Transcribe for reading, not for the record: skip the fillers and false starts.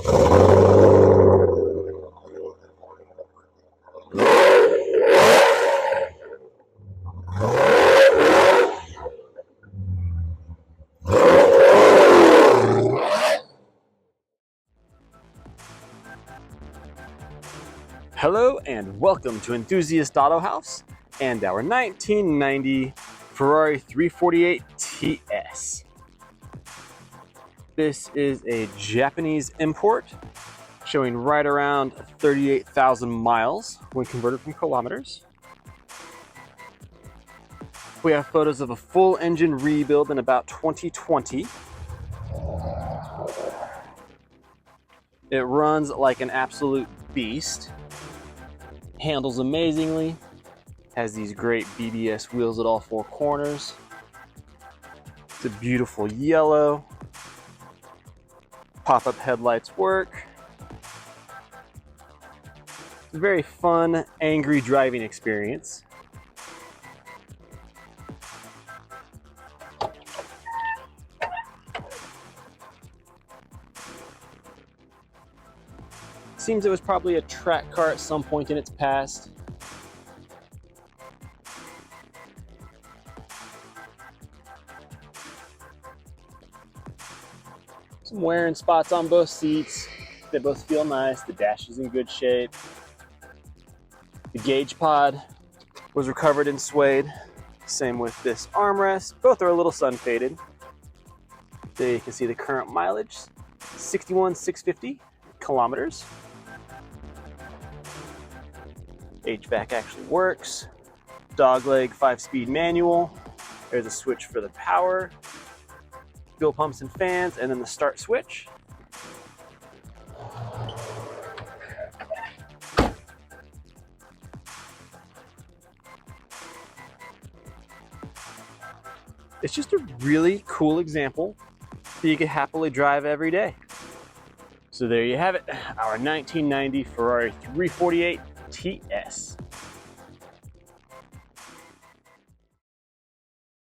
Hello and welcome to Enthusiast Auto House and our 1990 Ferrari 348 TS. This is a Japanese import showing right around 38,000 miles when converted from kilometers. We have photos of a full engine rebuild in about 2020. It runs like an absolute beast. Handles amazingly, has these great BBS wheels at all four corners. It's a beautiful yellow. Pop-up headlights work. It's a very fun, angry driving experience. Seems it was probably a track car at some point in its past. Some wearing spots on both seats. They both feel nice. The dash is in good shape. The gauge pod was recovered and suede. Same with this armrest. Both are a little sun faded. There you can see the current mileage, 61,650 kilometers. HVAC actually works. Dogleg 5-speed manual. There's a switch for the power. Fuel pumps and fans, and then the start switch. It's just a really cool example that you could happily drive every day. So there you have it, our 1990 Ferrari 348 TS.